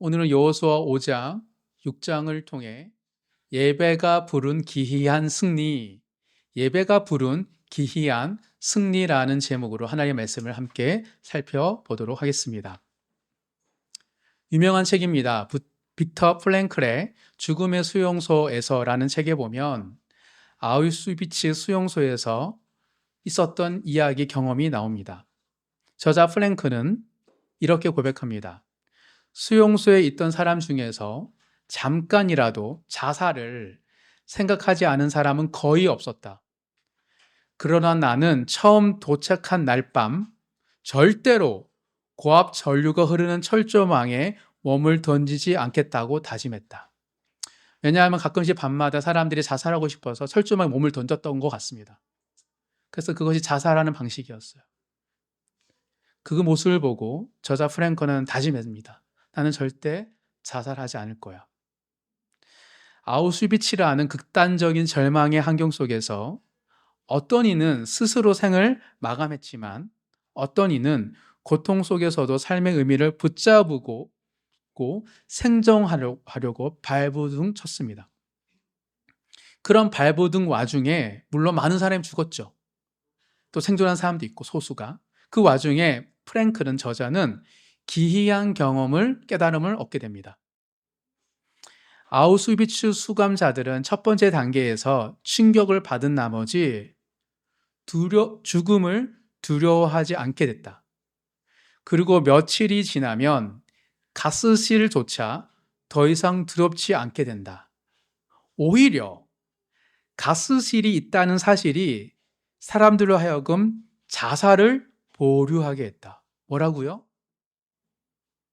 오늘은 여호수아 5장, 6장을 통해 예배가 부른 기이한 승리, 예배가 부른 기이한 승리라는 제목으로 하나님의 말씀을 함께 살펴보도록 하겠습니다. 유명한 책입니다. 빅터 프랭클의 죽음의 수용소에서라는 책에 보면 아우슈비츠 수용소에서 있었던 이야기 경험이 나옵니다. 저자 프랭클은 이렇게 고백합니다. 수용소에 있던 사람 중에서 잠깐이라도 자살을 생각하지 않은 사람은 거의 없었다. 그러나 나는 처음 도착한 날 밤 절대로 고압 전류가 흐르는 철조망에 몸을 던지지 않겠다고 다짐했다. 왜냐하면 가끔씩 밤마다 사람들이 자살하고 싶어서 철조망에 몸을 던졌던 것 같습니다. 그래서 그것이 자살하는 방식이었어요. 그 모습을 보고 저자 프랭커는 다짐했습니다. 나는 절대 자살하지 않을 거야. 아우슈비츠라는 극단적인 절망의 환경 속에서 어떤 이는 스스로 생을 마감했지만 어떤 이는 고통 속에서도 삶의 의미를 붙잡고 생정하려고 발버둥 쳤습니다. 그런 발버둥 와중에 물론 많은 사람이 죽었죠. 또 생존한 사람도 있고 소수가. 그 와중에 프랭클은 저자는 기이한 깨달음을 얻게 됩니다. 아우슈비츠 수감자들은 첫 번째 단계에서 충격을 받은 나머지 죽음을 두려워하지 않게 됐다. 그리고 며칠이 지나면 가스실조차 더 이상 두렵지 않게 된다. 오히려 가스실이 있다는 사실이 사람들로 하여금 자살을 보류하게 했다. 뭐라고요?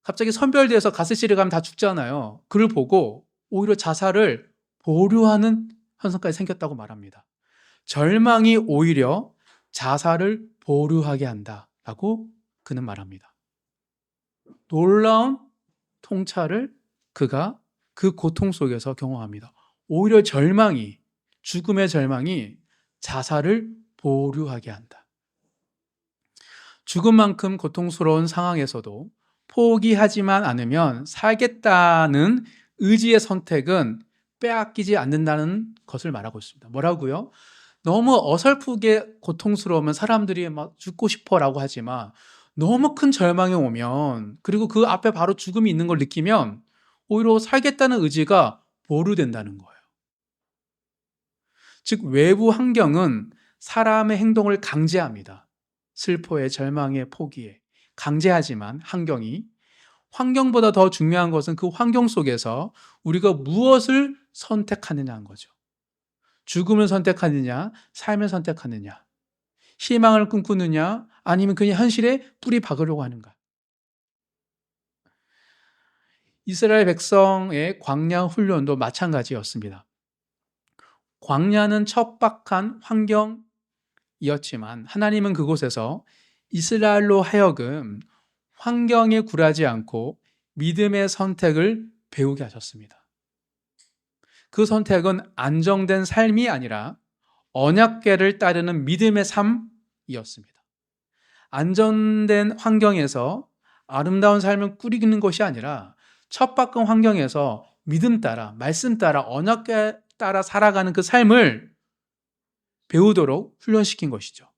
갑자기 선별돼서 가스실에 가면 다 죽잖아요. 그를 보고 오히려 자살을 보류하는 현상까지 생겼다고 말합니다. 절망이 오히려 자살을 보류하게 한다라고 그는 말합니다. 놀라운 통찰을 그가 그 고통 속에서 경험합니다. 오히려 죽음의 절망이 자살을 보류하게 한다. 죽음만큼 고통스러운 상황에서도 포기하지만 않으면 살겠다는 의지의 선택은 빼앗기지 않는다는 것을 말하고 있습니다. 뭐라고요? 너무 어설프게 고통스러우면 사람들이 막 죽고 싶어라고 하지만 너무 큰 절망이 오면 그리고 그 앞에 바로 죽음이 있는 걸 느끼면 오히려 살겠다는 의지가 보류된다는 거예요. 즉 외부 환경은 사람의 행동을 강제합니다. 슬퍼에, 절망에, 포기에 강제하지만 환경보다 더 중요한 것은 그 환경 속에서 우리가 무엇을 선택하느냐는 거죠. 죽음을 선택하느냐, 삶을 선택하느냐, 희망을 꿈꾸느냐, 아니면 그냥 현실에 뿌리 박으려고 하는가. 이스라엘 백성의 광야 훈련도 마찬가지였습니다. 광야는 척박한 환경이었지만 하나님은 그곳에서 이스라엘로 하여금 환경에 굴하지 않고 믿음의 선택을 배우게 하셨습니다. 그 선택은 안정된 삶이 아니라 언약궤를 따르는 믿음의 삶이었습니다. 안전된 환경에서 아름다운 삶을 꾸리는 것이 아니라 척박한 환경에서 믿음 따라, 말씀 따라, 언약궤 따라 살아가는 그 삶을 배우도록 훈련시킨 것이죠.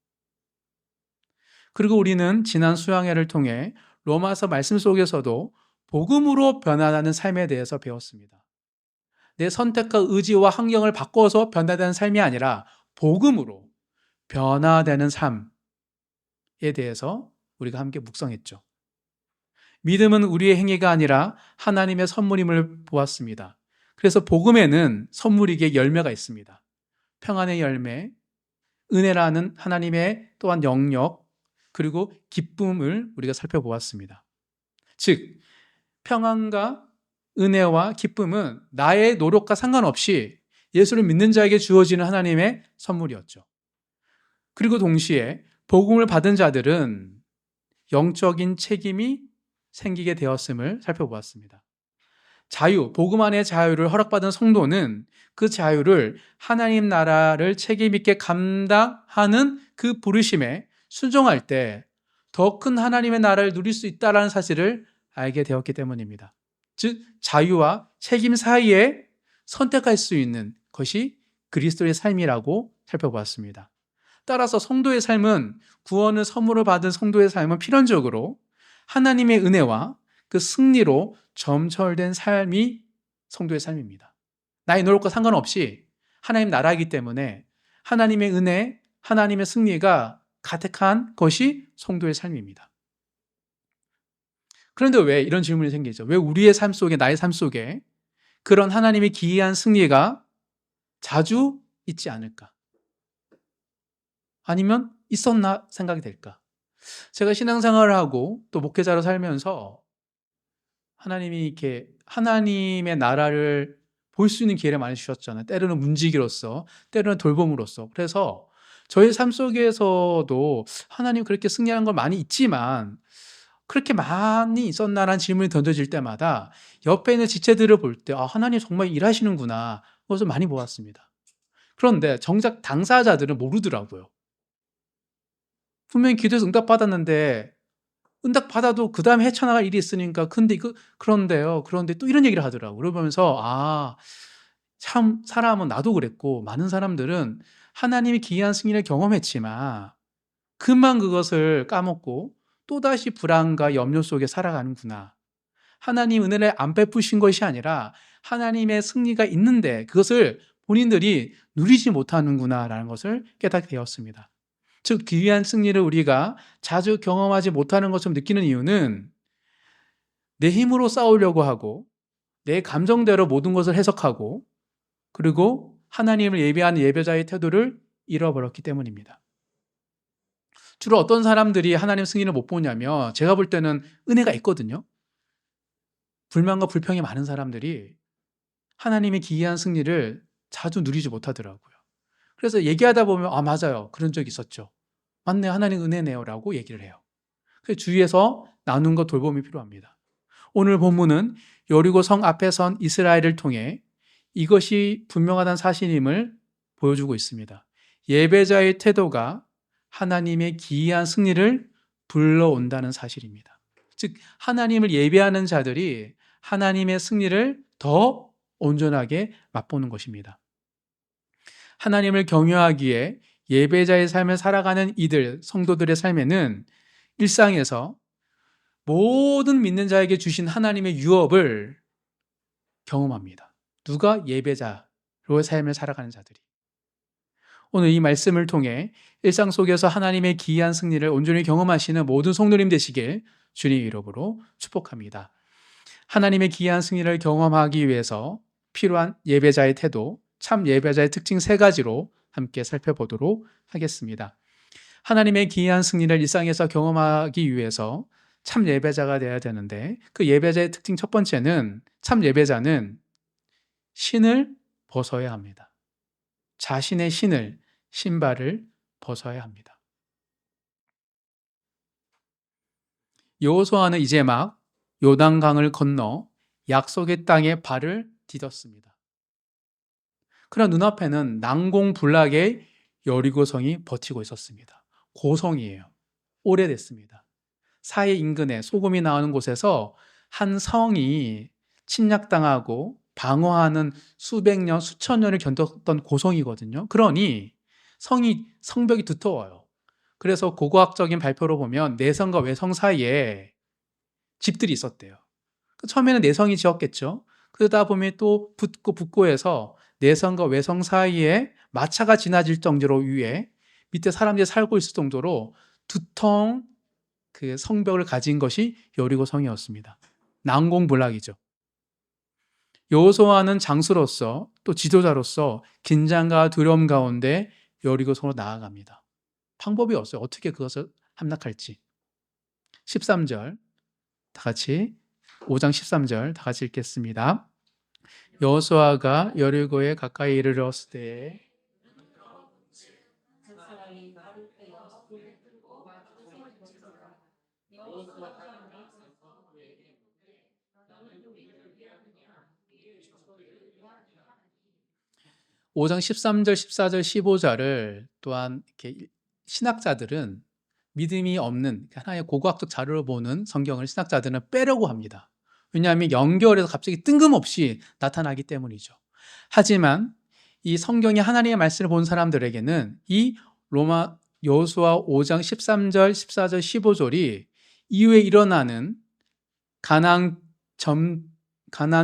그리고 우리는 지난 수양회를 통해 로마서 말씀 속에서도 복음으로 변화하는 삶에 대해서 배웠습니다. 내 선택과 의지와 환경을 바꿔서 변화되는 삶이 아니라 복음으로 변화되는 삶에 대해서 우리가 함께 묵상했죠. 믿음은 우리의 행위가 아니라 하나님의 선물임을 보았습니다. 그래서 복음에는 선물이기에 열매가 있습니다. 평안의 열매, 은혜라는 하나님의 또한 영역, 그리고 기쁨을 우리가 살펴보았습니다. 즉, 평안과 은혜와 기쁨은 나의 노력과 상관없이 예수를 믿는 자에게 주어지는 하나님의 선물이었죠. 그리고 동시에 복음을 받은 자들은 영적인 책임이 생기게 되었음을 살펴보았습니다. 복음 안의 자유를 허락받은 성도는 그 자유를 하나님 나라를 책임있게 감당하는 그 부르심에 순종할 때 더 큰 하나님의 나라를 누릴 수 있다는 사실을 알게 되었기 때문입니다. 즉 자유와 책임 사이에 선택할 수 있는 것이 그리스도의 삶이라고 살펴보았습니다. 따라서 성도의 삶은, 구원을 선물로 받은 성도의 삶은 필연적으로 하나님의 은혜와 그 승리로 점철된 삶이 성도의 삶입니다. 나의 노력과 상관없이 하나님 나라이기 때문에 하나님의 은혜, 하나님의 승리가 가득한 것이 성도의 삶입니다. 그런데 왜 이런 질문이 생기죠? 왜 우리의 삶 속에, 나의 삶 속에 그런 하나님의 기이한 승리가 자주 있지 않을까? 아니면 있었나 생각이 될까? 제가 신앙생활을 하고 또 목회자로 살면서 하나님이 이렇게 하나님의 나라를 볼 수 있는 기회를 많이 주셨잖아요. 때로는 문지기로서, 때로는 돌봄으로써. 그래서 저희 삶 속에서도 하나님 그렇게 승리한 걸 많이 있지만 그렇게 많이 있었나라는 질문이 던져질 때마다 옆에 있는 지체들을 볼 때 하나님 정말 일하시는구나, 그것을 많이 보았습니다. 그런데 정작 당사자들은 모르더라고요. 분명히 기도해서 응답받았는데 응답받아도 그 다음에 헤쳐나갈 일이 있으니까 근데 그런데 또 이런 얘기를 하더라고요. 그러면서 참 사람은, 나도 그랬고 많은 사람들은 하나님이 기이한 승리를 경험했지만 금방 그것을 까먹고 또다시 불안과 염려 속에 살아가는구나. 하나님 은혜를 안 베푸신 것이 아니라 하나님의 승리가 있는데 그것을 본인들이 누리지 못하는구나라는 것을 깨닫게 되었습니다. 즉 기이한 승리를 우리가 자주 경험하지 못하는 것처럼 느끼는 이유는 내 힘으로 싸우려고 하고 내 감정대로 모든 것을 해석하고 그리고 하나님을 예배하는 예배자의 태도를 잃어버렸기 때문입니다. 주로 어떤 사람들이 하나님 승리를 못 보냐면 제가 볼 때는 은혜가 있거든요. 불만과 불평이 많은 사람들이 하나님의 기이한 승리를 자주 누리지 못하더라고요. 그래서 얘기하다 보면 맞아요. 그런 적 있었죠. 맞네, 하나님 은혜네요 라고 얘기를 해요. 그래서 주위에서 나눔과 돌봄이 필요합니다. 오늘 본문은 여리고 성 앞에 선 이스라엘을 통해 이것이 분명하다는 사실임을 보여주고 있습니다. 예배자의 태도가 하나님의 기이한 승리를 불러온다는 사실입니다. 즉 하나님을 예배하는 자들이 하나님의 승리를 더 온전하게 맛보는 것입니다. 하나님을 경외하기에 예배자의 삶을 살아가는 이들, 성도들의 삶에는 일상에서 모든 믿는 자에게 주신 하나님의 유업을 경험합니다. 누가? 예배자로의 삶을 살아가는 자들이. 오늘 이 말씀을 통해 일상 속에서 하나님의 기이한 승리를 온전히 경험하시는 모든 성도님 되시길 주님 이름으로 축복합니다. 하나님의 기이한 승리를 경험하기 위해서 필요한 예배자의 태도, 참 예배자의 특징 3가지로 함께 살펴보도록 하겠습니다. 하나님의 기이한 승리를 일상에서 경험하기 위해서 참 예배자가 되어야 되는데 그 예배자의 특징 첫 번째는, 참 예배자는 신을 벗어야 합니다. 자신의 신발을 벗어야 합니다. 여호수아는 이제 막 요단강을 건너 약속의 땅에 발을 디뎠습니다. 그러나 눈앞에는 난공불락의 여리고성이 버티고 있었습니다. 고성이에요. 오래됐습니다. 사해 인근에 소금이 나오는 곳에서 한 성이 침략당하고 방어하는 수백 년, 수천 년을 견뎠던 고성이거든요. 그러니 성벽이 두터워요. 그래서 고고학적인 발표로 보면 내성과 외성 사이에 집들이 있었대요. 처음에는 내성이 지었겠죠. 그러다 보면 또 붙고 해서 내성과 외성 사이에 마차가 지나질 정도로 위에 밑에 사람들이 살고 있을 정도로 두통 그 성벽을 가진 것이 여리고 성이었습니다. 난공불락이죠. 여호수아는 장수로서 또 지도자로서 긴장과 두려움 가운데 여리고 성으로 나아갑니다. 방법이 없어요. 어떻게 그것을 함락할지. 13절 다 같이 5장 13절 다 같이 읽겠습니다. 여호수아가 여리고에 가까이 이르렀을 때에 5장 13절, 14절, 15절을 또한 이렇게 신학자들은 믿음이 없는 하나의 고고학적 자료를 보는 성경을 신학자들은 빼려고 합니다. 왜냐하면 연결해서 갑자기 뜬금없이 나타나기 때문이죠. 하지만 이 성경의 하나님의 말씀을 본 사람들에게는 이 로마 여호수아 5장 13절, 14절, 15절이 이후에 일어나는 가나안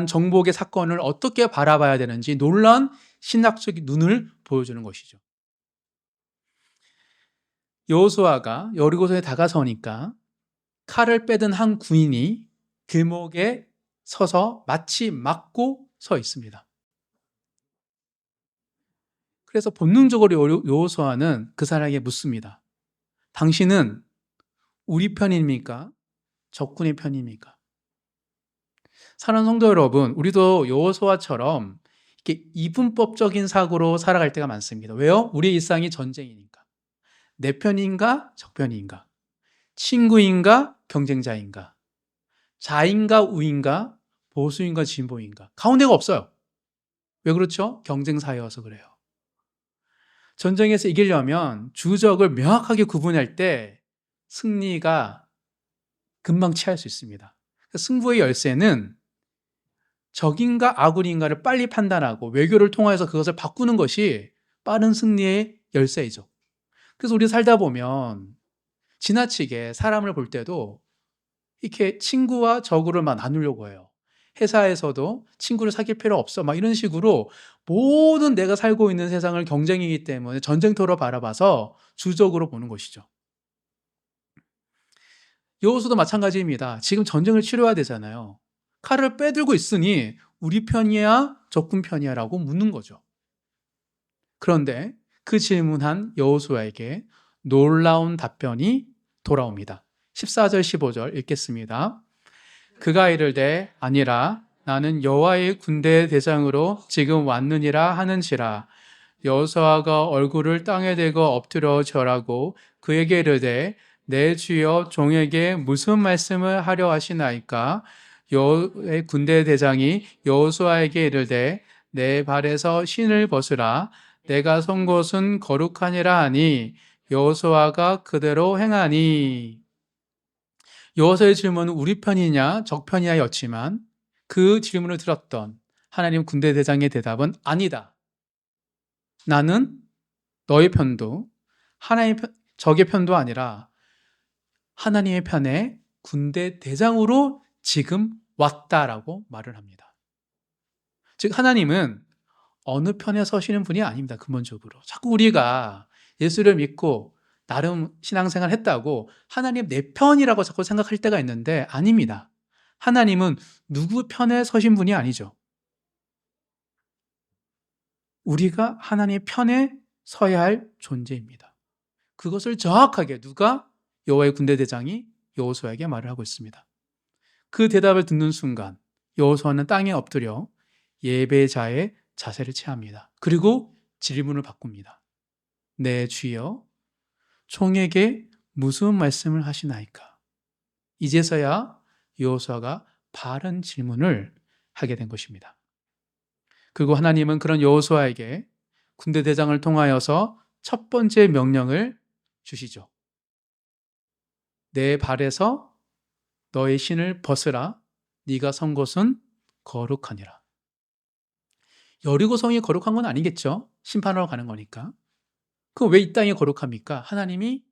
정복의 사건을 어떻게 바라봐야 되는지 놀라운 신학적인 눈을 보여주는 것이죠. 여호수아가 여리고성에 다가서니까 칼을 빼든 한 군인이 길목에 서서 마치 막고 서 있습니다. 그래서 본능적으로 여호수아는 그 사람에게 묻습니다. 당신은 우리 편입니까? 적군의 편입니까? 사랑하는 성도 여러분, 우리도 여호수아처럼 이렇게 이분법적인 사고로 살아갈 때가 많습니다. 왜요? 우리의 일상이 전쟁이니까. 내 편인가? 적편인가? 친구인가? 경쟁자인가? 좌인가? 우인가? 보수인가? 진보인가? 가운데가 없어요. 왜 그렇죠? 경쟁사여서 그래요. 전쟁에서 이기려면 주적을 명확하게 구분할 때 승리가 금방 취할 수 있습니다. 승부의 열쇠는 적인가 악인가를 빨리 판단하고 외교를 통해서 그것을 바꾸는 것이 빠른 승리의 열쇠이죠. 그래서 우리 살다 보면 지나치게 사람을 볼 때도 이렇게 친구와 적으로 막 나누려고 해요. 회사에서도 친구를 사귈 필요 없어 막 이런 식으로 모든 내가 살고 있는 세상을 경쟁이기 때문에 전쟁터로 바라봐서 주적으로 보는 것이죠. 여호수도 마찬가지입니다. 지금 전쟁을 치러야 되잖아요. 칼을 빼들고 있으니 우리 편이야 적군 편이야 라고 묻는 거죠. 그런데 그 질문한 여호수아에게 놀라운 답변이 돌아옵니다. 14절 15절 읽겠습니다. 그가 이르되 아니라 나는 여호와의 군대 대장으로 지금 왔느니라 하는지라. 여호수아가 얼굴을 땅에 대고 엎드려 절하고 그에게 이르되 내 주여 종에게 무슨 말씀을 하려 하시나이까? 여호와의 군대 대장이 여호수아에게 이르되 내 발에서 신을 벗으라. 내가 선 곳은 거룩하니라 하니 여호수아가 그대로 행하니. 여호수아의 질문은 우리 편이냐 적 편이냐였지만 그 질문을 들었던 하나님 군대 대장의 대답은 아니다. 나는 너의 편도 하나님의 적의 편도 아니라 하나님의 편에 군대 대장으로 지금 왔다라고 말을 합니다. 즉 하나님은 어느 편에 서시는 분이 아닙니다. 근본적으로. 자꾸 우리가 예수를 믿고 나름 신앙생활 했다고 하나님 내 편이라고 자꾸 생각할 때가 있는데 아닙니다. 하나님은 누구 편에 서신 분이 아니죠. 우리가 하나님의 편에 서야 할 존재입니다. 그것을 정확하게 누가? 여호와의 군대 대장이 여호수아에게 말을 하고 있습니다. 그 대답을 듣는 순간 여호수아는 땅에 엎드려 예배자의 자세를 취합니다. 그리고 질문을 바꿉니다. 내 주여 총에게 무슨 말씀을 하시나이까? 이제서야 여호수아가 바른 질문을 하게 된 것입니다. 그리고 하나님은 그런 여호수아에게 군대 대장을 통하여서 첫 번째 명령을 주시죠. 내 발에서 너의 신을 벗으라. 네가 선 곳은 거룩하니라. 여리고성이 거룩한 건 아니겠죠? 심판하러 가는 거니까. 그럼 왜 이 땅이 거룩합니까? 하나님이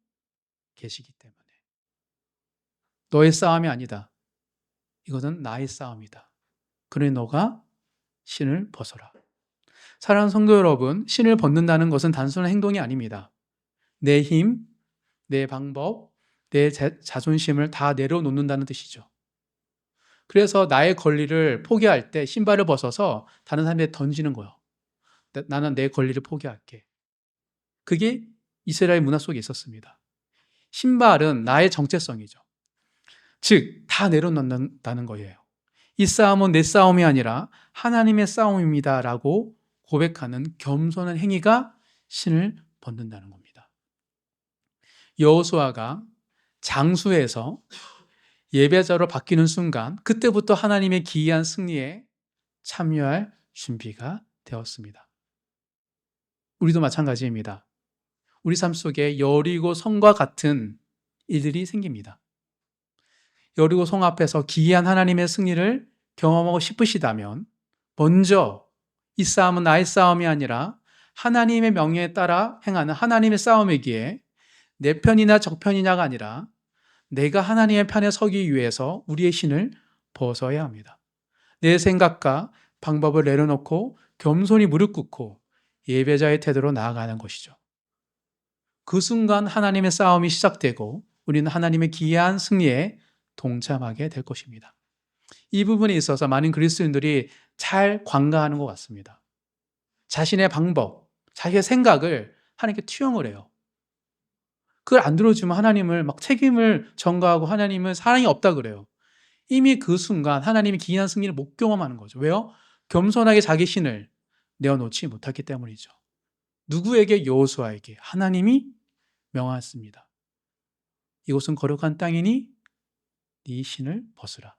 계시기 때문에. 너의 싸움이 아니다. 이것은 나의 싸움이다. 그러니 너가 신을 벗어라. 사랑하는 성도 여러분, 신을 벗는다는 것은 단순한 행동이 아닙니다. 내 힘, 내 방법, 내 자존심을 다 내려놓는다는 뜻이죠. 그래서 나의 권리를 포기할 때 신발을 벗어서 다른 사람에게 던지는 거예요. 나는 내 권리를 포기할게. 그게 이스라엘 문화 속에 있었습니다. 신발은 나의 정체성이죠. 즉, 다 내려놓는다는 거예요. 이 싸움은 내 싸움이 아니라 하나님의 싸움입니다 라고 고백하는 겸손한 행위가 신을 벗는다는 겁니다. 여호수아가 장수에서 예배자로 바뀌는 순간 그때부터 하나님의 기이한 승리에 참여할 준비가 되었습니다. 우리도 마찬가지입니다. 우리 삶 속에 여리고 성과 같은 일들이 생깁니다. 여리고 성 앞에서 기이한 하나님의 승리를 경험하고 싶으시다면 먼저 이 싸움은 나의 싸움이 아니라 하나님의 명령에 따라 행하는 하나님의 싸움이기에 내 편이나 적 편이냐가 아니라 내가 하나님의 편에 서기 위해서 우리의 신을 벗어야 합니다. 내 생각과 방법을 내려놓고 겸손히 무릎 꿇고 예배자의 태도로 나아가는 것이죠. 그 순간 하나님의 싸움이 시작되고 우리는 하나님의 기이한 승리에 동참하게 될 것입니다. 이 부분에 있어서 많은 그리스도인들이 잘 관가하는 것 같습니다. 자신의 방법, 자기의 생각을 하나님께 투영을 해요. 그걸 안 들어주면 하나님을 막 책임을 전가하고 하나님은 사랑이 없다 그래요. 이미 그 순간 하나님이 기이한 승리를 못 경험하는 거죠. 왜요? 겸손하게 자기 신을 내어놓지 못했기 때문이죠. 누구에게? 여호수아에게 하나님이 명하였습니다. 이곳은 거룩한 땅이니 네 신을 벗으라.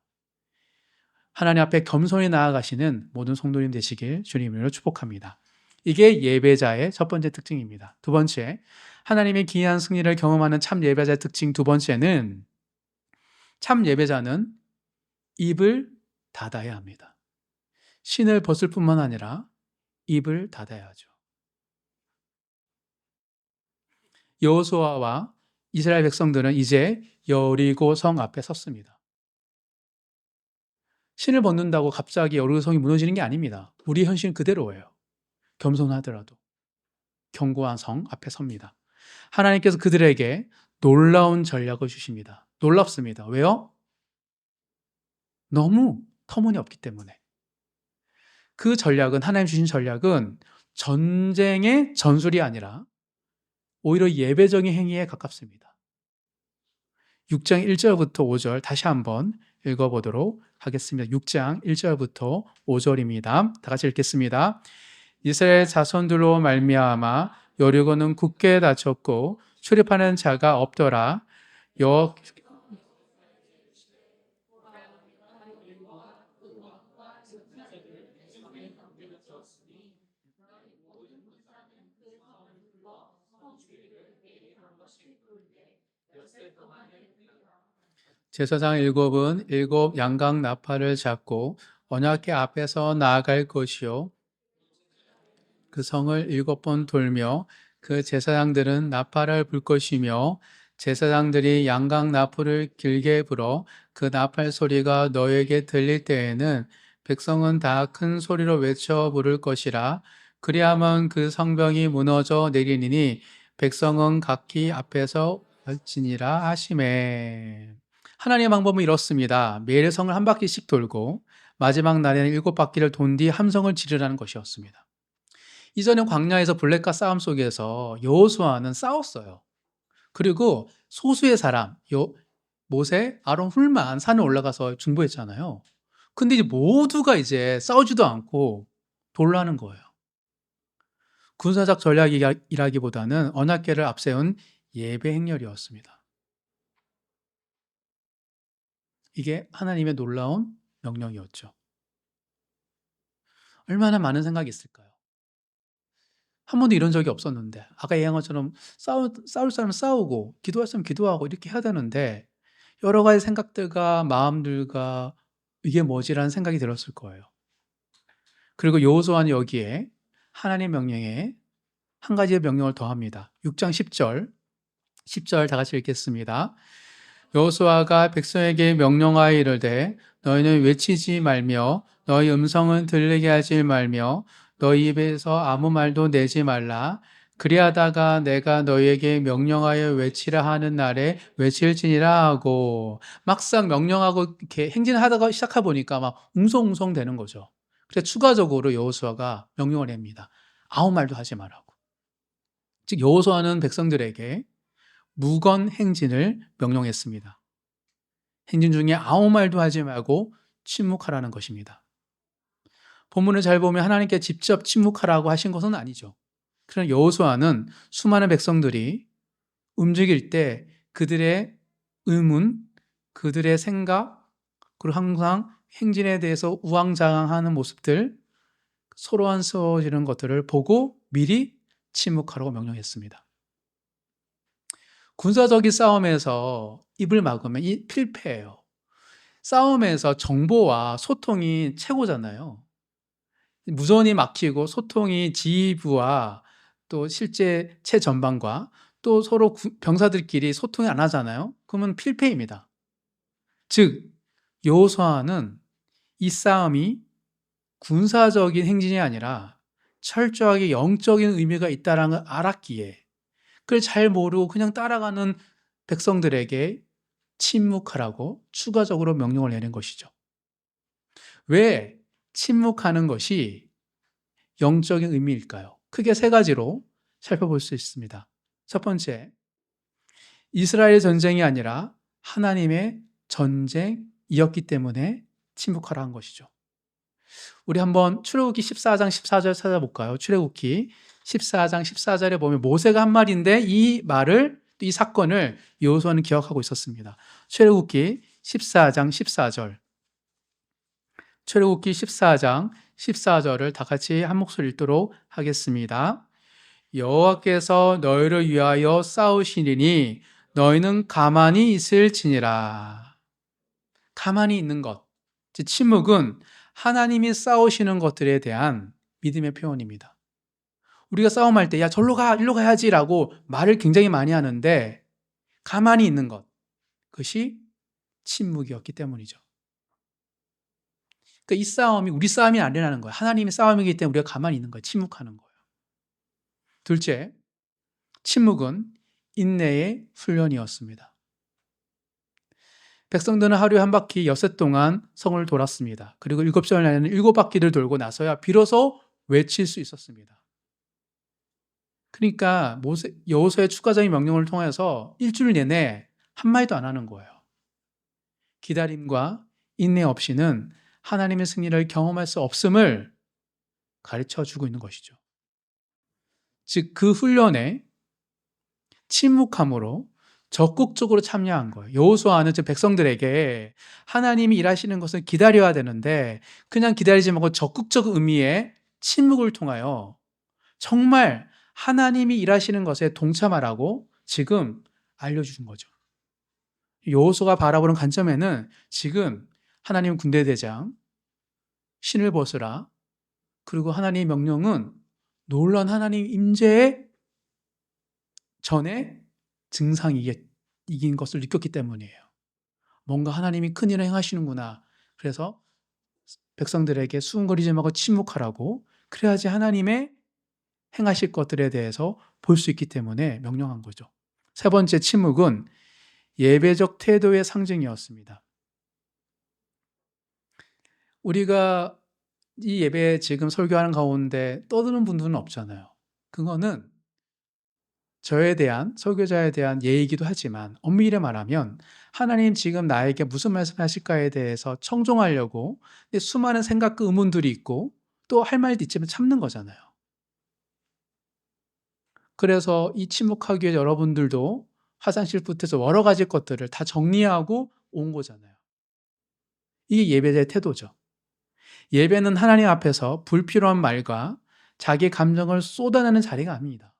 하나님 앞에 겸손히 나아가시는 모든 성도님 되시길 주님으로 축복합니다. 이게 예배자의 첫 번째 특징입니다. 두 번째, 하나님의 기이한 승리를 경험하는 참 예배자의 특징 두 번째는 참 예배자는 입을 닫아야 합니다. 신을 벗을 뿐만 아니라 입을 닫아야 하죠. 여호수아와 이스라엘 백성들은 이제 여리고 성 앞에 섰습니다. 신을 벗는다고 갑자기 여리고 성이 무너지는 게 아닙니다. 우리 현실은 그대로예요. 겸손하더라도 견고한 성 앞에 섭니다. 하나님께서 그들에게 놀라운 전략을 주십니다. 놀랍습니다. 왜요? 너무 터무니없기 때문에. 그 전략은, 하나님 주신 전략은 전쟁의 전술이 아니라 오히려 예배적인 행위에 가깝습니다. 6장 1절부터 5절 다시 한번 읽어보도록 하겠습니다. 6장 1절부터 5절입니다. 다 같이 읽겠습니다. 이스라엘 자손들로 말미암아 여리고는 굳게 닫혔고 출입하는 자가 없더라. 제사장 일곱은 일곱 양각 나팔을 잡고 언약궤 앞에서 나아갈 것이요 그 성을 7번 돌며 그 제사장들은 나팔을 불 것이며 제사장들이 양각 나팔을 길게 불어 그 나팔 소리가 너에게 들릴 때에는 백성은 다 큰 소리로 외쳐 부를 것이라. 그리하면 그 성벽이 무너져 내리니 백성은 각기 앞에서 얼지니라 하시매. 하나님의 방법은 이렇습니다. 매일 성을 한 바퀴씩 돌고 마지막 날에는 7바퀴를 돈 뒤 함성을 지르라는 것이었습니다. 이전에 광야에서 블랙과 싸움 속에서 여호수아는 싸웠어요. 그리고 소수의 사람, 모세, 아론 훌만 산에 올라가서 중보했잖아요. 근데 이제 모두가 이제 싸우지도 않고 돌라는 거예요. 군사적 전략이라기보다는 언약궤를 앞세운 예배 행렬이었습니다. 이게 하나님의 놀라운 명령이었죠. 얼마나 많은 생각이 있을까요? 한 번도 이런 적이 없었는데 아까 얘기한 것처럼 싸울 사람 싸우고 기도할 사람 기도하고 이렇게 해야 되는데 여러 가지 생각들과 마음들과 이게 뭐지라는 생각이 들었을 거예요. 그리고 여호수아는 여기에 하나님의 명령에 한 가지의 명령을 더합니다. 6장 10절 다 같이 읽겠습니다. 여호수아가 백성에게 명령하여 이르되 너희는 외치지 말며 너희 음성은 들리게 하지 말며 너희 입에서 아무 말도 내지 말라. 그리하다가 내가 너희에게 명령하여 외치라 하는 날에 외칠지니라 하고, 막상 명령하고 이렇게 행진하다가 시작해 보니까 막 웅성웅성 되는 거죠. 그래서 추가적으로 여호수아가 명령을 합니다. 아무 말도 하지 말라고. 즉 여호수아는 백성들에게 무건 행진을 명령했습니다. 행진 중에 아무 말도 하지 말고 침묵하라는 것입니다. 본문을 잘 보면 하나님께 직접 침묵하라고 하신 것은 아니죠. 그러나 여호수아는 수많은 백성들이 움직일 때 그들의 의문, 그들의 생각, 그리고 항상 행진에 대해서 우왕좌왕하는 모습들, 서로 안쓰러워지는 것들을 보고 미리 침묵하라고 명령했습니다. 군사적인 싸움에서 입을 막으면 필패예요. 싸움에서 정보와 소통이 최고잖아요. 무전이 막히고 소통이 지휘부와 또 실제 최전방과 또 서로 병사들끼리 소통이 안 하잖아요. 그러면 필패입니다. 즉 여호수아는 이 싸움이 군사적인 행진이 아니라 철저하게 영적인 의미가 있다는 걸 알았기에 그걸 잘 모르고 그냥 따라가는 백성들에게 침묵하라고 추가적으로 명령을 내린 것이죠. 왜 침묵하는 것이 영적인 의미일까요? 크게 세 가지로 살펴볼 수 있습니다. 첫 번째, 이스라엘 전쟁이 아니라 하나님의 전쟁이었기 때문에 침묵하라 한 것이죠. 우리 한번 출애굽기 14장 14절 찾아볼까요? 출애굽기 14장 14절에 보면 모세가 한 말인데 이 말을, 이 사건을 여호수아는 기억하고 있었습니다. 출애굽기 14장 14절. 출애굽기 14장 14절을 다 같이 한 목소리 읽도록 하겠습니다. 여호와께서 너희를 위하여 싸우시리니 너희는 가만히 있을지니라. 가만히 있는 것. 침묵은 하나님이 싸우시는 것들에 대한 믿음의 표현입니다. 우리가 싸움할 때 야 절로 가, 일로 가야지라고 말을 굉장히 많이 하는데 가만히 있는 것. 그것이 침묵이었기 때문이죠. 그러니까 이 싸움이 우리 싸움이 아니라는 거예요. 하나님의 싸움이기 때문에 우리가 가만히 있는 거예요. 침묵하는 거예요. 둘째, 침묵은 인내의 훈련이었습니다. 백성들은 하루에 한 바퀴 엿새 동안 성을 돌았습니다. 그리고 7절 날에는 7바퀴를 돌고 나서야 비로소 외칠 수 있었습니다. 그러니까 여호수아의 추가적인 명령을 통해서 일주일 내내 한마디도 안 하는 거예요. 기다림과 인내 없이는 하나님의 승리를 경험할 수 없음을 가르쳐주고 있는 것이죠. 즉 그 훈련에 침묵함으로 적극적으로 참여한 거예요. 여호수아는 백성들에게 하나님이 일하시는 것을 기다려야 되는데 그냥 기다리지 말고 적극적 의미의 침묵을 통하여 정말 하나님이 일하시는 것에 동참하라고 지금 알려주는 거죠. 여호수아가 바라보는 관점에는 지금 하나님 군대대장 신을 벗으라, 그리고 하나님의 명령은 놀라운 하나님 임재의 전에 증상이긴 것을 느꼈기 때문이에요. 뭔가 하나님이 큰 일을 행하시는구나. 그래서 백성들에게 수군거리지 말고 침묵하라고, 그래야지 하나님의 행하실 것들에 대해서 볼 수 있기 때문에 명령한 거죠. 세 번째, 침묵은 예배적 태도의 상징이었습니다. 우리가 이 예배 지금 설교하는 가운데 떠드는 분들은 없잖아요. 그거는 저에 대한, 설교자에 대한 예의이기도 하지만 엄밀히 말하면 하나님 지금 나에게 무슨 말씀하실까에 대해서 청종하려고 수많은 생각과 의문들이 있고 또 할 말도 있지만 참는 거잖아요. 그래서 이 침묵하기 위해 여러분들도 화장실부터 해서 여러 가지 것들을 다 정리하고 온 거잖아요. 이게 예배자의 태도죠. 예배는 하나님 앞에서 불필요한 말과 자기 감정을 쏟아내는 자리가 아닙니다.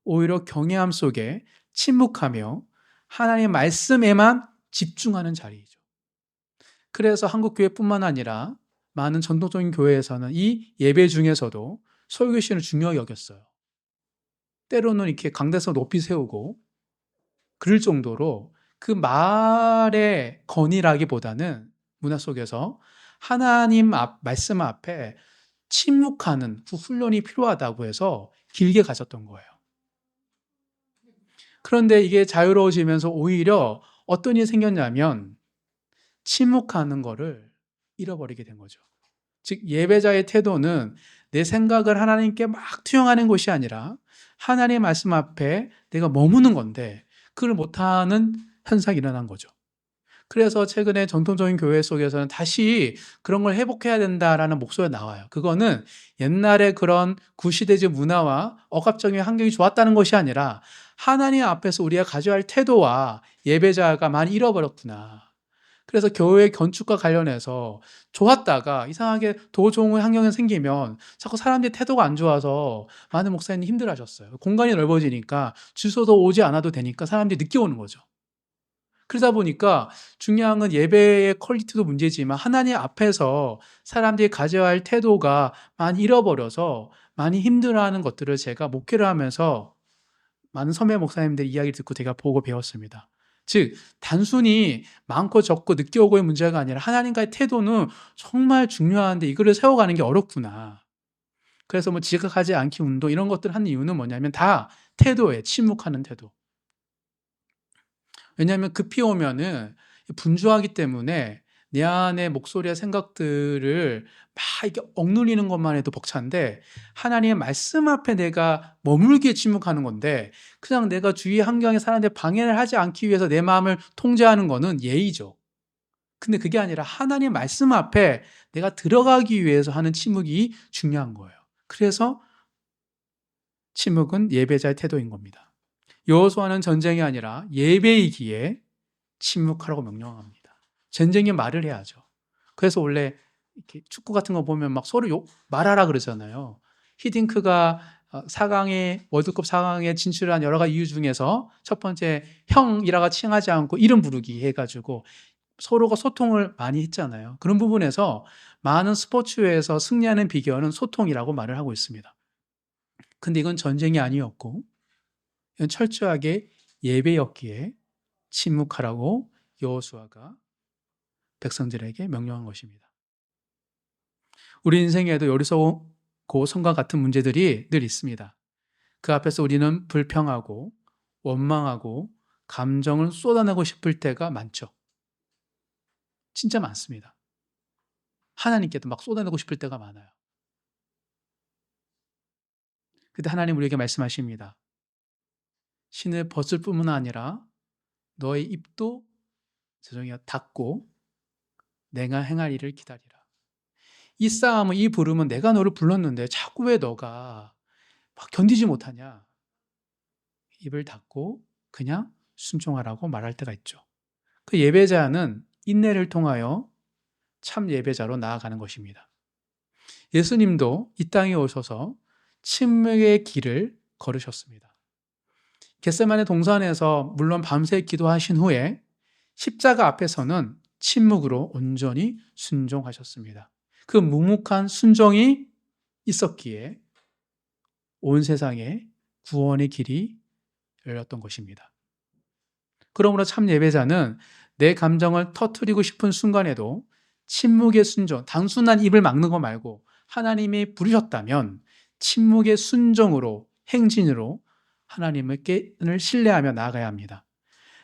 오히려 경외함 속에 침묵하며 하나님의 말씀에만 집중하는 자리이죠. 그래서 한국교회뿐만 아니라 많은 전통적인 교회에서는 이 예배 중에서도 설교 시간을 중요하게 여겼어요. 때로는 이렇게 강대상 높이 세우고 그럴 정도로 그 말의 건의라기보다는 문화 속에서 하나님 말씀 앞에 침묵하는 그 훈련이 필요하다고 해서 길게 가졌던 거예요. 그런데 이게 자유로워지면서 오히려 어떤 일이 생겼냐면 침묵하는 거를 잃어버리게 된 거죠. 즉 예배자의 태도는 내 생각을 하나님께 막 투영하는 것이 아니라 하나님의 말씀 앞에 내가 머무는 건데 그걸 못하는 현상이 일어난 거죠. 그래서 최근에 전통적인 교회 속에서는 다시 그런 걸 회복해야 된다라는 목소리가 나와요. 그거는 옛날에 그런 구시대적 문화와 억압적인 환경이 좋았다는 것이 아니라 하나님 앞에서 우리가 가져야 할 태도와 예배자가 많이 잃어버렸구나. 그래서 교회 건축과 관련해서 좋았다가 이상하게 더 좋은 환경이 생기면 자꾸 사람들이 태도가 안 좋아서 많은 목사님이 힘들어하셨어요. 공간이 넓어지니까 주소도 오지 않아도 되니까 사람들이 늦게 오는 거죠. 그러다 보니까 중요한 건 예배의 퀄리티도 문제지만 하나님 앞에서 사람들이 가져야 할 태도가 많이 잃어버려서 많이 힘들어하는 것들을 제가 목회를 하면서 많은 선배 목사님들 이야기를 듣고 제가 보고 배웠습니다. 즉 단순히 많고 적고 늦게 오고의 문제가 아니라 하나님과의 태도는 정말 중요한데 이거를 세워가는 게 어렵구나. 그래서 뭐 지각하지 않기 운동 이런 것들 하는 이유는 뭐냐면 다 태도예요. 침묵하는 태도. 왜냐하면 급히 오면은 분주하기 때문에 내 안의 목소리와 생각들을 막 이렇게 억누르는 것만 해도 벅찬데 하나님의 말씀 앞에 내가 머물기에 침묵하는 건데 그냥 내가 주위 환경에 사람들 방해를 하지 않기 위해서 내 마음을 통제하는 거는 예의죠. 근데 그게 아니라 하나님 말씀 앞에 내가 들어가기 위해서 하는 침묵이 중요한 거예요. 그래서 침묵은 예배자의 태도인 겁니다. 여호수아는 전쟁이 아니라 예배이기에 침묵하라고 명령합니다. 전쟁에 말을 해야죠. 그래서 원래 이렇게 축구 같은 거 보면 막 서로 말하라 그러잖아요. 히딩크가 4강에 월드컵 4강에 진출한 여러 가지 이유 중에서 첫 번째 형이라고 칭하지 않고 이름 부르기 해가지고 서로가 소통을 많이 했잖아요. 그런 부분에서 많은 스포츠에서 승리하는 비결은 소통이라고 말을 하고 있습니다. 근데 이건 전쟁이 아니었고 이건 철저하게 예배였기에 침묵하라고 여호수아가 백성들에게 명령한 것입니다. 우리 인생에도 어리석고 성과 같은 문제들이 늘 있습니다. 그 앞에서 우리는 불평하고 원망하고 감정을 쏟아내고 싶을 때가 많죠. 진짜 많습니다. 하나님께도 막 쏟아내고 싶을 때가 많아요. 그때 하나님 우리에게 말씀하십니다. 신을 벗을 뿐만 아니라 너의 입도 닫고 내가 행할 일을 기다리라. 이 싸움은 이 부름은 내가 너를 불렀는데 자꾸 왜 너가 막 견디지 못하냐. 입을 닫고 그냥 순종하라고 말할 때가 있죠. 그 예배자는 인내를 통하여 참 예배자로 나아가는 것입니다. 예수님도 이 땅에 오셔서 침묵의 길을 걸으셨습니다. 겟세마네 동산에서 물론 밤새 기도하신 후에 십자가 앞에서는 침묵으로 온전히 순종하셨습니다. 그 묵묵한 순종이 있었기에 온 세상에 구원의 길이 열렸던 것입니다. 그러므로 참 예배자는 내 감정을 터뜨리고 싶은 순간에도 침묵의 순종, 단순한 입을 막는 거 말고 하나님이 부르셨다면 침묵의 순종으로 행진으로 하나님을 신뢰하며 나아가야 합니다.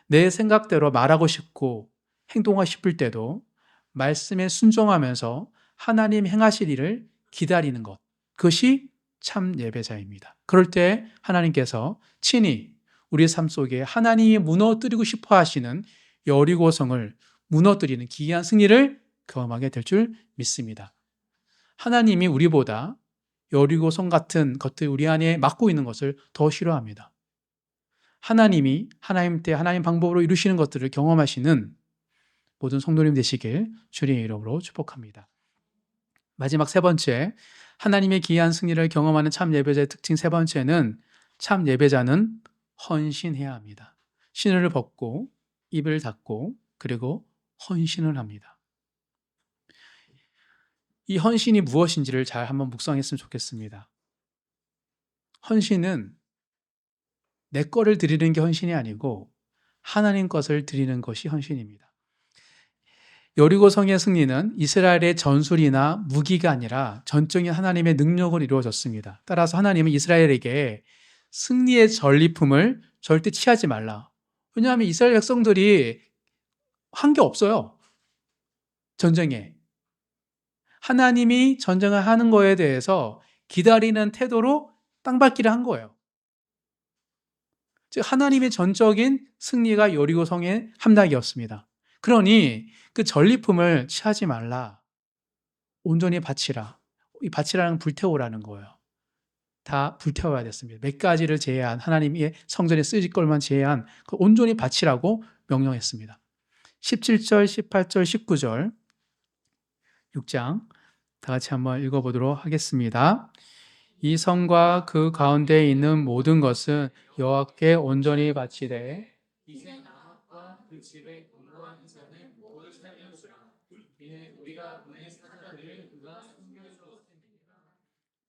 내 생각대로 말하고 싶고 행동하고 싶을 때도 말씀에 순종하면서 하나님 행하실 일을 기다리는 것, 그것이 참 예배자입니다. 그럴 때 하나님께서 친히 우리의 삶 속에 하나님이 무너뜨리고 싶어 하시는 여리고성을 무너뜨리는 기이한 승리를 경험하게 될 줄 믿습니다. 하나님이 우리보다 여리고성 같은 것들 우리 안에 막고 있는 것을 더 싫어합니다. 하나님이 하나님 때 하나님 방법으로 이루시는 것들을 경험하시는 모든 성도님 되시길 주님의 이름으로 축복합니다. 마지막 세 번째, 하나님의 기이한 승리를 경험하는 참 예배자의 특징 세 번째는 참 예배자는 헌신해야 합니다. 신을 벗고 입을 닫고 그리고 헌신을 합니다. 이 헌신이 무엇인지를 잘 한번 묵상했으면 좋겠습니다. 헌신은 내 거를 드리는 게 헌신이 아니고 하나님 것을 드리는 것이 헌신입니다. 여리고성의 승리는 이스라엘의 전술이나 무기가 아니라 전적인 하나님의 능력으로 이루어졌습니다. 따라서 하나님은 이스라엘에게 승리의 전리품을 절대 취하지 말라. 왜냐하면 이스라엘 백성들이 한 게 없어요. 전쟁에. 하나님이 전쟁을 하는 거에 대해서 기다리는 태도로 땅밟기를 한 거예요. 즉 하나님의 전적인 승리가 여리고성의 함락이었습니다. 그러니 그 전리품을 취하지 말라. 온전히 바치라. 이 바치라는 불태우라는 거예요. 다 불태워야 됐습니다. 몇 가지를 제외한 하나님의 성전에 쓰일 것만 제외한 그 온전히 바치라고 명령했습니다. 17절, 18절, 19절 6장 다 같이 한번 읽어보도록 하겠습니다. 이 성과 그 가운데 있는 모든 것은 여호와께 온전히 바치되 그 집에 공부하는 자는 모두 살려주라. 이는 우리가 보낸 사자들을 그가 숨겨주었습니다.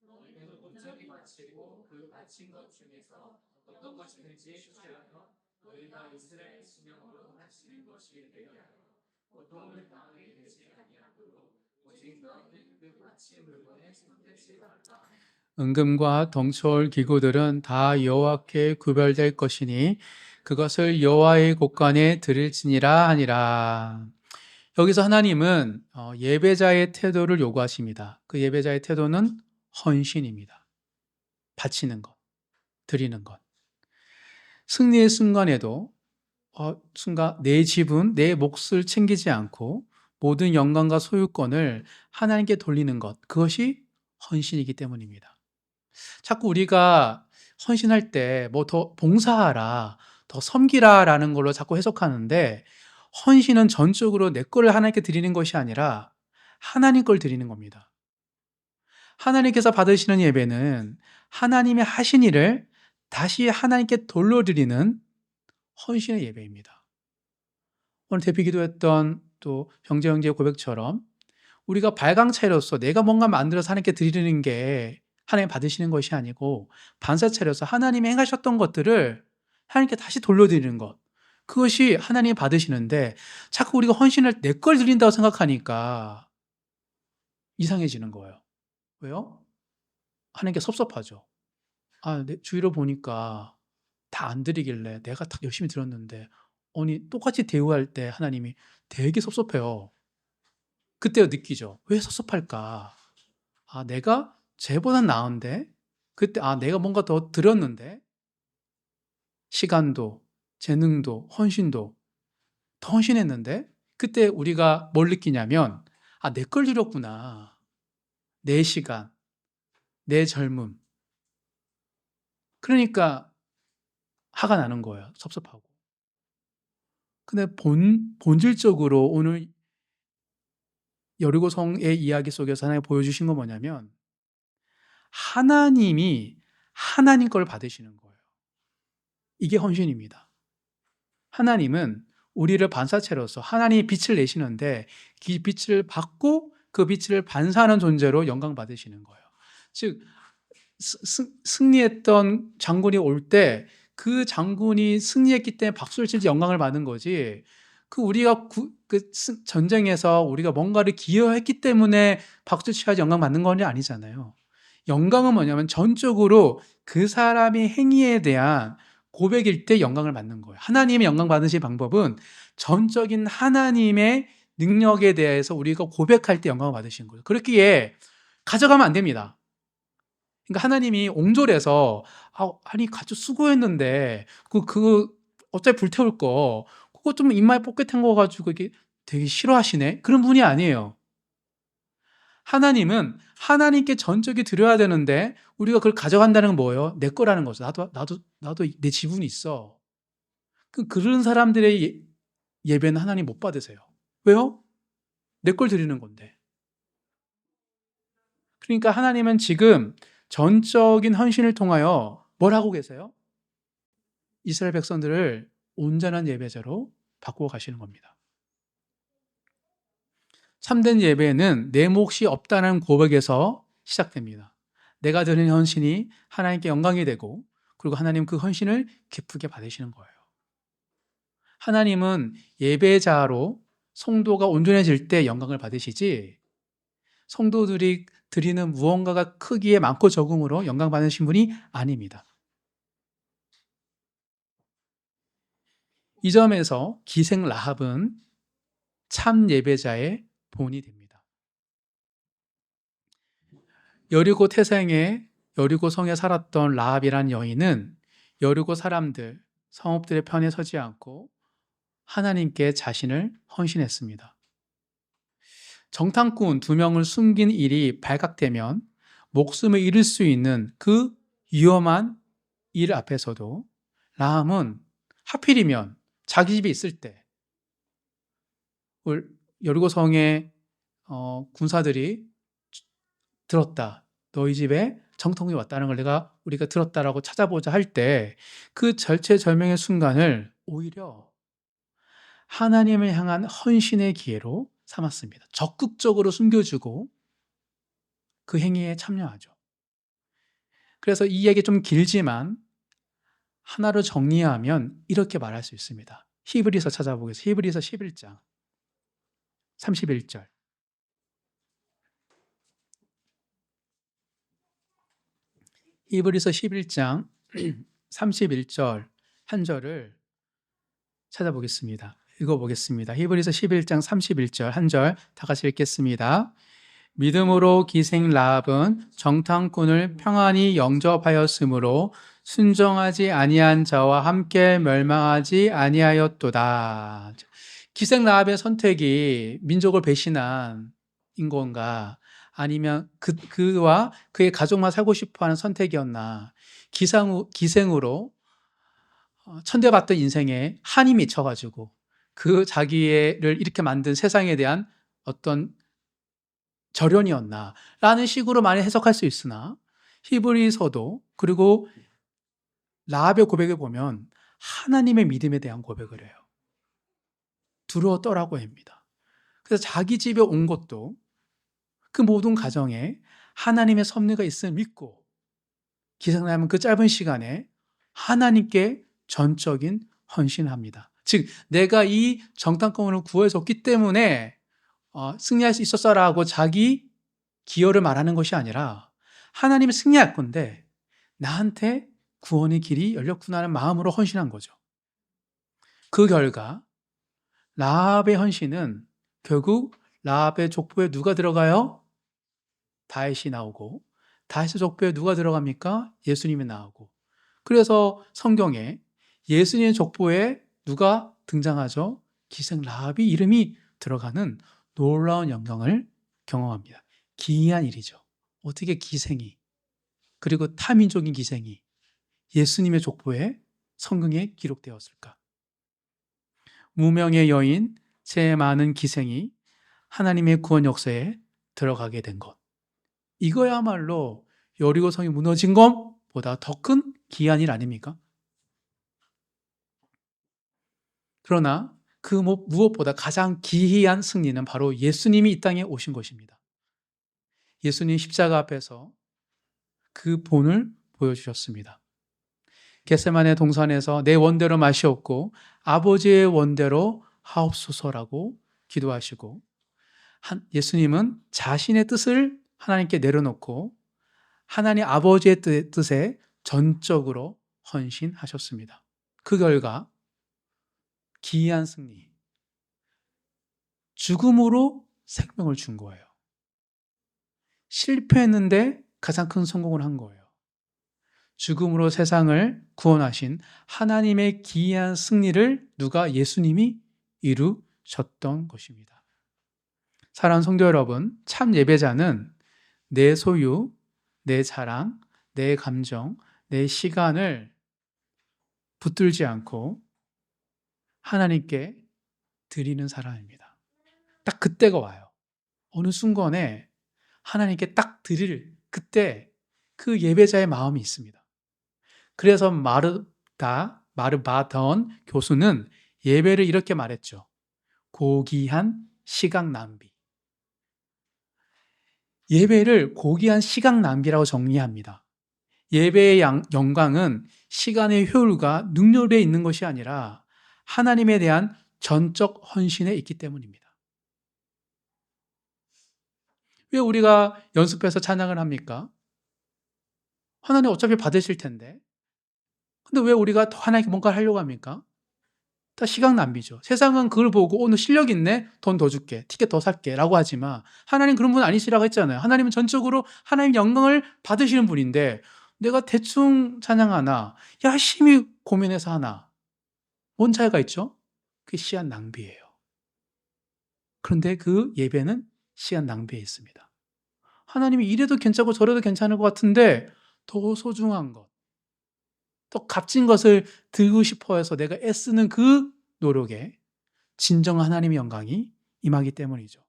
너희는 온전히 바치고 그 바친 것 중에서 어떤 것이든지 취하여 너희가 이스라엘 진영으로 바치는 것이 되게 하여 고통을 당하게 되지 아니하도록 오직 너희는 그 바친 물건에 손대지 말라. 은금과 동철 기구들은 다 여호와께 구별될 것이니 그것을 여호와의 곳간에 드릴지니라 하니라. 여기서 하나님은 예배자의 태도를 요구하십니다. 그 예배자의 태도는 헌신입니다. 바치는 것, 드리는 것. 승리의 순간에도 순간 내 지분, 내 몫을 챙기지 않고 모든 영광과 소유권을 하나님께 돌리는 것, 그것이 헌신이기 때문입니다. 자꾸 우리가 헌신할 때 뭐 더 봉사하라, 더 섬기라라는 걸로 자꾸 해석하는데, 헌신은 전적으로 내 거를 하나님께 드리는 것이 아니라 하나님 걸 드리는 겁니다. 하나님께서 받으시는 예배는 하나님이 하신 일을 다시 하나님께 돌려드리는 헌신의 예배입니다. 오늘 대피 기도했던 또 형제의 고백처럼 우리가 발광차로서 내가 뭔가 만들어서 하나님께 드리는 게 하나님 받으시는 것이 아니고 반사차로서 하나님이 행하셨던 것들을 하나님께 다시 돌려드리는 것, 그것이 하나님이 받으시는데 자꾸 우리가 헌신을 내 걸 드린다고 생각하니까 이상해지는 거예요. 왜요? 하나님께 섭섭하죠. 내 주위로 보니까 다 안 드리길래 내가 다 열심히 드렸는데, 아니 똑같이 대우할 때 하나님이 되게 섭섭해요. 그때 느끼죠. 왜 섭섭할까? 내가 쟤보단 나은데? 그때 내가 뭔가 더 드렸는데? 시간도, 재능도, 헌신도 더 헌신했는데? 그때 우리가 뭘 느끼냐면, 내 걸 드렸구나. 내 시간, 내 젊음. 그러니까 화가 나는 거예요. 섭섭하고. 근데 본질적으로 오늘 여리고성의 이야기 속에서 하나님 보여주신 건 뭐냐면, 하나님이 하나님 걸 받으시는 거예요. 이게 헌신입니다. 하나님은 우리를 반사체로서 하나님이 빛을 내시는데 그 빛을 받고 그 빛을 반사하는 존재로 영광 받으시는 거예요. 즉 승리했던 장군이 올 때 그 장군이 승리했기 때문에 박수를 치지 영광을 받는 거지, 우리가 전쟁에서 우리가 뭔가를 기여했기 때문에 박수 쳐야지 영광 받는 건 아니잖아요. 영광은 뭐냐면 전적으로 그 사람의 행위에 대한 고백일 때 영광을 받는 거예요. 하나님의 영광 받으실 방법은 전적인 하나님의 능력에 대해서 우리가 고백할 때 영광을 받으시는 거예요. 그렇기에 가져가면 안 됩니다. 그러니까 하나님이 옹졸해서 아니 같이 수고했는데 어차피 불태울 거 그거 좀 입맛 뽀끗한 거 가지고 이게 되게 싫어하시네, 그런 분이 아니에요. 하나님은 하나님께 전적이 드려야 되는데 우리가 그걸 가져간다는 건 뭐예요? 내 거라는 거죠. 나도 내 지분이 있어. 그런 사람들의 예배는 하나님 못 받으세요. 왜요? 내 걸 드리는 건데. 그러니까 하나님은 지금 전적인 헌신을 통하여 뭘 하고 계세요? 이스라엘 백성들을 온전한 예배자로 바꾸어 가시는 겁니다. 참된 예배는 내 몫이 없다는 고백에서 시작됩니다. 내가 드리는 헌신이 하나님께 영광이 되고, 그리고 하나님 그 헌신을 기쁘게 받으시는 거예요. 하나님은 예배자로 성도가 온전해질 때 영광을 받으시지, 성도들이 드리는 무언가가 크기에 많고 적음으로 영광 받으신 분이 아닙니다. 이 점에서 기생 라합은 참 예배자의 본이 됩니다. 여리고 태생에 여리고 성에 살았던 라합이란 여인은 여리고 사람들, 성읍들의 편에 서지 않고 하나님께 자신을 헌신했습니다. 정탐꾼 2명을 숨긴 일이 발각되면 목숨을 잃을 수 있는 그 위험한 일 앞에서도 라합은 하필이면 자기 집에 있을 때 여리고 성의 군사들이 들었다, 너희 집에 정탐꾼이 왔다는 걸 우리가 들었다라고 찾아보자 할 때 그 절체절명의 순간을 오히려 하나님을 향한 헌신의 기회로 삼았습니다. 적극적으로 숨겨주고 그 행위에 참여하죠. 그래서 이 얘기 좀 길지만 하나로 정리하면 이렇게 말할 수 있습니다. 히브리서 찾아보겠습니다. 히브리서 11장 31절. 히브리서 11장 31절 한 절을 찾아보겠습니다. 읽어보겠습니다. 히브리서 11장 31절 한 절 다 같이 읽겠습니다. 믿음으로 기생 라합은 정탐꾼을 평안히 영접하였으므로 순종하지 아니한 자와 함께 멸망하지 아니하였도다. 기생 라합의 선택이 민족을 배신한 인건가 아니면 그와 그의 가족만 살고 싶어하는 선택이었나? 기생으로 천대받던 인생에 한이 맺혀가지고 그 자기를 이렇게 만든 세상에 대한 어떤 절연이었나 라는 식으로 많이 해석할 수 있으나 히브리서도 그리고 라합의 고백을 보면 하나님의 믿음에 대한 고백을 해요. 두려워 떠라고 합니다. 그래서 자기 집에 온 것도 그 모든 가정에 하나님의 섭리가 있음을 믿고 기생하면 그 짧은 시간에 하나님께 전적인 헌신을 합니다. 즉 내가 이 정탐꾼을 구해줬기 때문에 승리할 수 있었어라고 자기 기여를 말하는 것이 아니라 하나님이 승리할 건데 나한테 구원의 길이 열렸구나 하는 마음으로 헌신한 거죠. 그 결과 라합의 헌신은 결국 라합의 족보에 누가 들어가요? 다윗이 나오고 다윗의 족보에 누가 들어갑니까? 예수님이 나오고 그래서 성경에 예수님의 족보에 누가 등장하죠? 기생 라합이 이름이 들어가는 놀라운 영광을 경험합니다. 기이한 일이죠. 어떻게 기생이 그리고 타민족인 기생이 예수님의 족보에 성경에 기록되었을까? 무명의 여인, 제 많은 기생이 하나님의 구원 역사에 들어가게 된 것. 이거야말로 여리고 성이 무너진 것보다 더 큰 기이한 일 아닙니까? 그러나 그 무엇보다 가장 기이한 승리는 바로 예수님이 이 땅에 오신 것입니다. 예수님 십자가 앞에서 그 본을 보여주셨습니다. 겟세마네 동산에서 내 원대로 마시옵고 아버지의 원대로 하옵소서라고 기도하시고 예수님은 자신의 뜻을 하나님께 내려놓고 하나님 아버지의 뜻에 전적으로 헌신하셨습니다. 그 결과 기이한 승리, 죽음으로 생명을 준 거예요. 실패했는데 가장 큰 성공을 한 거예요. 죽음으로 세상을 구원하신 하나님의 기이한 승리를 예수님이 이루셨던 것입니다. 사랑하는 성도 여러분, 참 예배자는 내 소유, 내 자랑, 내 감정, 내 시간을 붙들지 않고 하나님께 드리는 사람입니다. 딱 그때가 와요. 어느 순간에 하나님께 딱 드릴 그때 그 예배자의 마음이 있습니다. 그래서 마르바던 교수는 예배를 이렇게 말했죠. 고귀한 시간 낭비. 예배를 고귀한 시간 낭비라고 정리합니다. 예배의 영광은 시간의 효율과 능률에 있는 것이 아니라 하나님에 대한 전적 헌신에 있기 때문입니다. 왜 우리가 연습해서 찬양을 합니까? 하나님 어차피 받으실 텐데. 근데 왜 우리가 더 하나님께 뭔가를 하려고 합니까? 다 시간 낭비죠. 세상은 그걸 보고 너 실력 있네? 돈 더 줄게. 티켓 더 살게. 라고 하지만 하나님 그런 분 아니시라고 했잖아요. 하나님은 전적으로 하나님 영광을 받으시는 분인데 내가 대충 찬양하나 열심히 고민해서 하나 뭔 차이가 있죠? 그게 시간 낭비예요. 그런데 그 예배는 시간 낭비에 있습니다. 하나님이 이래도 괜찮고 저래도 괜찮을 것 같은데 더 소중한 것, 더 값진 것을 들고 싶어 해서 내가 애쓰는 그 노력에 진정한 하나님의 영광이 임하기 때문이죠.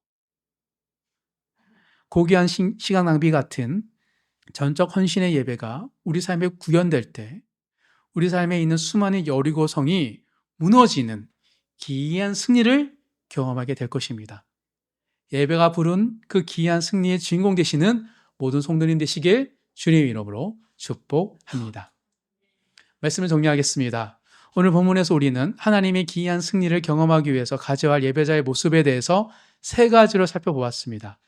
고귀한 시간 낭비 같은 전적 헌신의 예배가 우리 삶에 구현될 때 우리 삶에 있는 수많은 여리고성이 무너지는 기이한 승리를 경험하게 될 것입니다. 예배가 부른 그 기이한 승리의 주인공 되시는 모든 성도님 되시길 주님의 이름으로 축복합니다. 말씀을 정리하겠습니다. 오늘 본문에서 우리는 하나님의 기이한 승리를 경험하기 위해서 가져야 할 예배자의 모습에 대해서 세 가지로 살펴보았습니다.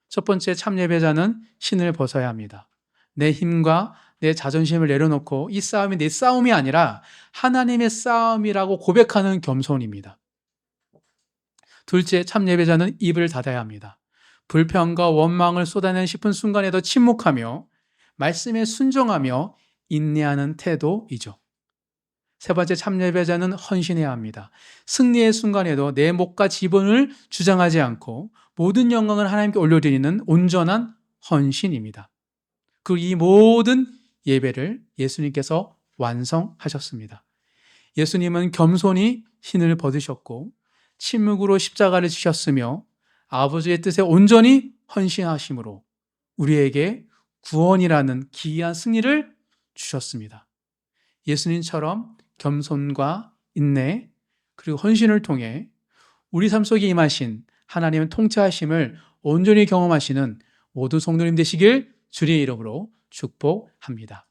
첫 번째, 참 예배자는 신을 벗어야 합니다. 내 힘과 내 자존심을 내려놓고 이 싸움이 내 싸움이 아니라 하나님의 싸움이라고 고백하는 겸손입니다. 둘째, 참 예배자는 입을 닫아야 합니다. 불평과 원망을 쏟아내는 싶은 순간에도 침묵하며 말씀에 순종하며 인내하는 태도이죠. 세 번째, 참 예배자는 헌신해야 합니다. 승리의 순간에도 내 목과 지분을 주장하지 않고 모든 영광을 하나님께 올려드리는 온전한 헌신입니다. 그리고 이 모든 예배를 예수님께서 완성하셨습니다. 예수님은 겸손히 신을 벗으셨고 침묵으로 십자가를 지셨으며 아버지의 뜻에 온전히 헌신하심으로 우리에게 구원이라는 기이한 승리를 주셨습니다. 예수님처럼 겸손과 인내 그리고 헌신을 통해 우리 삶 속에 임하신 하나님의 통치하심을 온전히 경험하시는 모두 성도님 되시길 주님의 이름으로 축복합니다.